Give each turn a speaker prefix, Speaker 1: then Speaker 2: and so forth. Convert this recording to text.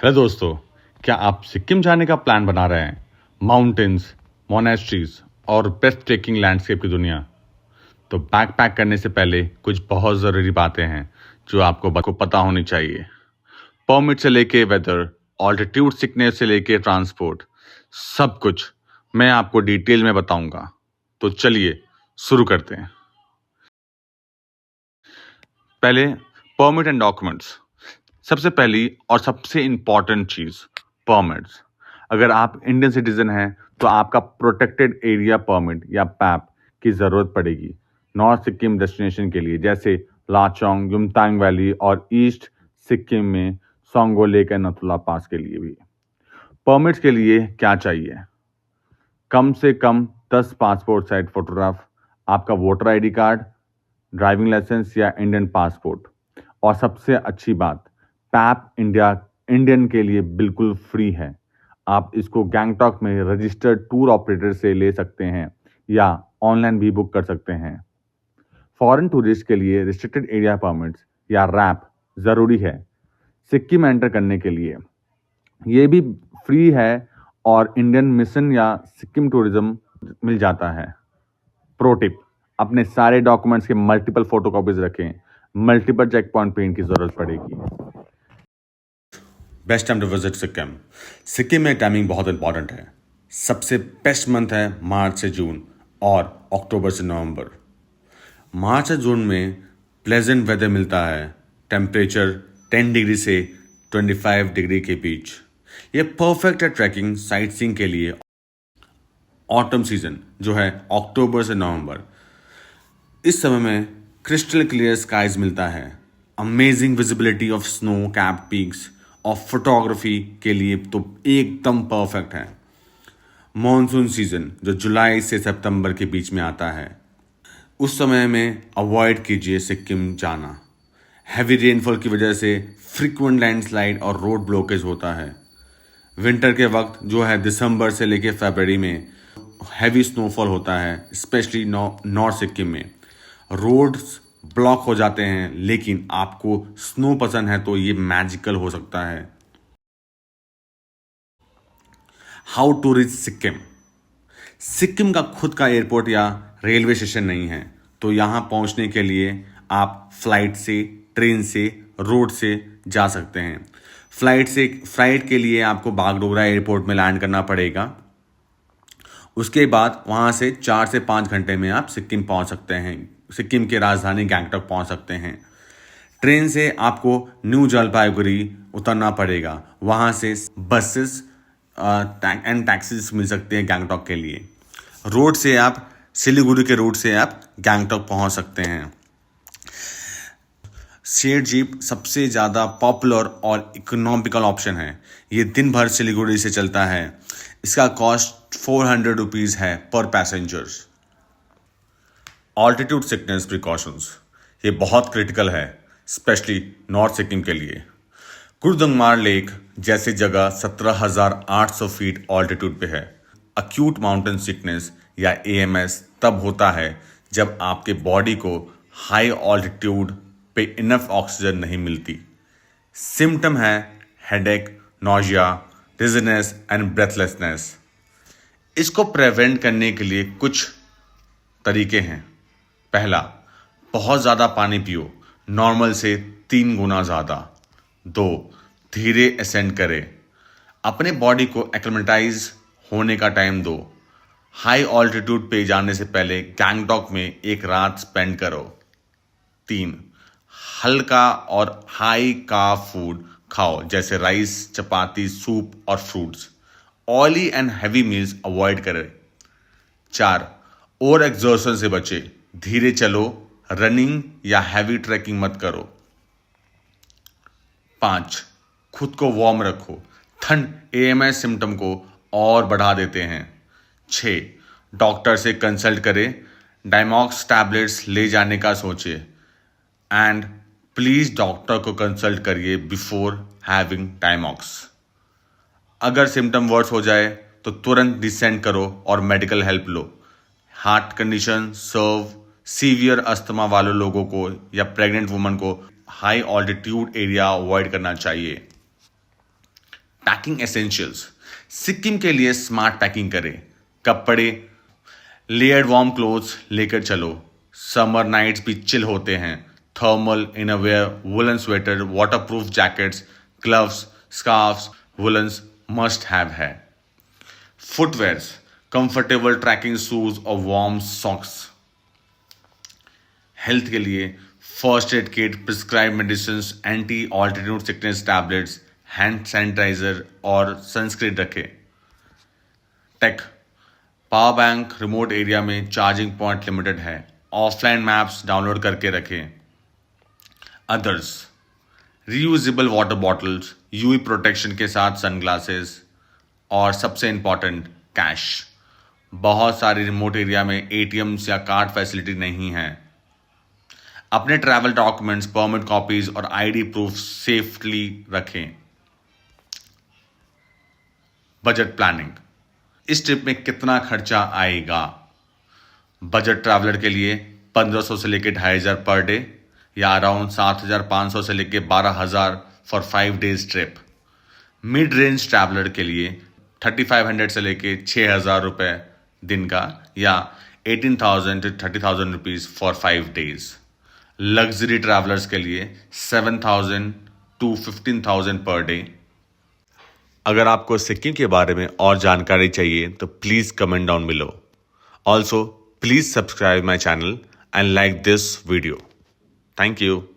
Speaker 1: Hello दोस्तों, क्या आप सिक्किम जाने का प्लान बना रहे हैं? माउंटेन्स, मोनेस्ट्रीज और ब्रेथ टेकिंग लैंडस्केप की दुनिया। तो बैकपैक करने से पहले कुछ बहुत ज़रूरी बातें हैं जो आपको पता होनी चाहिए। परमिट से लेके वेदर, ऑल्टीट्यूड सिकनेस से लेके ट्रांसपोर्ट, सब कुछ मैं आपको डिटेल में बताऊंगा। तो चलिए शुरू करते हैं। पहले परमिट एंड डॉक्यूमेंट्स। सबसे पहली और सबसे इम्पॉर्टेंट चीज़ परमिट्स। अगर आप इंडियन सिटीजन हैं तो आपका प्रोटेक्टेड एरिया परमिट या पैप की ज़रूरत पड़ेगी नॉर्थ सिक्किम डेस्टिनेशन के लिए, जैसे लाचोंग, युमतांग वैली और ईस्ट सिक्किम में सोंगो लेक एंड नथुला पास के लिए भी। परमिट्स के लिए क्या चाहिए? कम से कम 10 पासपोर्ट साइज फोटोग्राफ, आपका voter ID card, driving licence या इंडियन पासपोर्ट। और सबसे अच्छी बात, पैप इंडियन के लिए बिल्कुल फ्री है। आप इसको गैंगटॉक में रजिस्टर्ड टूर ऑपरेटर से ले सकते हैं या ऑनलाइन भी बुक कर सकते हैं। फॉरेन टूरिस्ट के लिए रिस्ट्रिक्टेड एरिया परमिट्स या रैप ज़रूरी है सिक्किम एंटर करने के लिए। ये भी फ्री है और इंडियन मिशन या सिक्किम टूरिज्म मिल जाता है। प्रो टिप, अपने सारे डॉक्यूमेंट्स के मल्टीपल फोटोकॉपीज रखें, मल्टीपल चेक पॉइंट पे इनकी जरूरत पड़ेगी।
Speaker 2: Best time to visit Sikkim. Sikkim में टाइमिंग बहुत इंपॉर्टेंट है। सबसे बेस्ट मंथ है मार्च से जून और अक्टूबर से नवंबर। मार्च से जून में प्लेजेंट वेदर मिलता है, टेम्परेचर 10 डिग्री से 25 डिग्री के बीच। ये परफेक्ट है ट्रैकिंग, साइट सीइंग के लिए। ऑटम सीजन जो है अक्टूबर से नवंबर, इस समय में क्रिस्टल क्लियर स्काइज मिलता है, amazing visibility of snow cap peaks और फोटोग्राफी के लिए तो एकदम परफेक्ट है। मॉनसून सीजन जो जुलाई से सितंबर के बीच में आता है, उस समय में अवॉइड कीजिए सिक्किम जाना। हैवी रेनफॉल की वजह से फ्रीक्वेंट लैंडस्लाइड और रोड ब्लॉकेज होता है। विंटर के वक्त जो है दिसंबर से लेके फरवरी में हैवी स्नोफॉल होता है, स्पेशली नॉर्थ सिक्किम में रोड्स ब्लॉक हो जाते हैं। लेकिन आपको स्नो पसंद है तो ये मैजिकल हो सकता है। How to reach Sikkim. Sikkim का खुद का एयरपोर्ट या रेलवे स्टेशन नहीं है, तो यहाँ पहुँचने के लिए आप फ्लाइट से, ट्रेन से, रोड से जा सकते हैं। फ्लाइट के लिए आपको बागडोगरा एयरपोर्ट में लैंड करना पड़ेगा। उसके बाद वहाँ से 4 से 5 घंटे में आप सिक्किम पहुँच सकते हैं, सिक्किम के राजधानी गैंगटॉक पहुँच सकते हैं। ट्रेन से आपको न्यू जलपाईगुड़ी उतरना पड़ेगा, वहाँ से बसेस एंड टैक्सीज मिल सकते हैं गैंगटॉक के लिए। रोड से आप सिलीगुड़ी के रूट से आप गैंगटॉक पहुँच सकते हैं। शेयर जीप सबसे ज़्यादा पॉपुलर और इकोनॉमिकल ऑप्शन है। ये दिन भर सिलीगुड़ी से चलता है। इसका कॉस्ट 400 रुपीज़ है पर पैसेंजर्स। ऑल्टीट्यूड सिकनेस प्रिकॉशंस, ये बहुत क्रिटिकल है, स्पेशली नॉर्थ सिक्किम के लिए। गुरदंगमार लेक जैसी जगह 17,800 फीट ऑल्टीट्यूड पे है। अक्यूट माउंटेन सिकनेस या AMS तब होता है जब आपके बॉडी को हाई ऑल्टीट्यूड पे इनफ ऑक्सीजन नहीं मिलती। सिम्टम है headache, nausea, dizziness and breathlessness. इसको प्रिवेंट करने के लिए कुछ तरीके हैं। पहला, बहुत ज़्यादा पानी पियो, नॉर्मल से 3 गुना ज़्यादा। 2, धीरे असेंड करें, अपने बॉडी को एक्लेमेटाइज होने का टाइम दो। हाई ऑल्टीट्यूड पे जाने से पहले गैंगटॉक में एक रात स्पेंड करो। 3, हल्का और हाई कार्ब फूड खाओ, जैसे राइस, चपाती, सूप और fruits. Oily and heavy meals avoid करें। 4, ओवर एक्सर्शन से बचे, धीरे चलो, रनिंग या हैवी ट्रैकिंग मत करो। 5, खुद को वार्म रखो, ठंड AMS सिम्टम को और बढ़ा देते हैं। 6, डॉक्टर से कंसल्ट करें, डायमॉक्स टैबलेट्स ले जाने का सोचें। एंड प्लीज डॉक्टर को कंसल्ट करिए बिफोर हैविंग डायमॉक्स। अगर सिम्टम वर्स हो जाए तो तुरंत डिसेंड करो और मेडिकल हेल्प लो। हार्ट कंडीशन, सीवियर अस्थमा वाले लोगों को या प्रेग्नेंट वुमन को हाई ऑल्टीट्यूड एरिया अवॉइड करना चाहिए। Packing essentials. सिक्किम के लिए स्मार्ट पैकिंग करें। कपड़े, लेयर्ड वार्म क्लोथ्स लेकर चलो। समर नाइट्स भी चिल होते हैं। Thermal innerwear, woollen sweater, waterproof jackets, gloves, scarfs, woollens must have है। फुटवेयर्स, कंफर्टेबल ट्रैकिंग शूज और वार्म सॉक्स। हेल्थ के लिए first aid kit, prescribe medicine, anti altitude sickness tablets, hand sanitiser और sunscreen रखें। Tech, power bank, remote area में charging point limited है। Offline maps download करके रखें। Others, reusable water bottles, UV protection के साथ सनग्लासेस और सबसे इंपॉर्टेंट कैश। बहुत सारी रिमोट एरिया में एटीएम्स या कार्ड फैसिलिटी नहीं है। अपने ट्रैवल डॉक्यूमेंट्स, परमिट कॉपीज और आईडी प्रूफ सेफली रखें। बजट प्लानिंग, इस ट्रिप में कितना खर्चा आएगा? बजट ट्रैवलर के लिए 1500 से लेकर 2500 पर डे या अराउंड 7500 से लेकर 12000 for 5 days trip. Mid range traveller के लिए 3500 से लेकर 6000 रुपए दिन का या 18,000 to 30,000 rupees for 5 days। Luxury travellers के लिए 7,000 to 15,000 पर डे।
Speaker 1: अगर आपको सिक्किम के बारे में और जानकारी चाहिए तो please comment down below. Also please subscribe my channel and like this video. Thank you.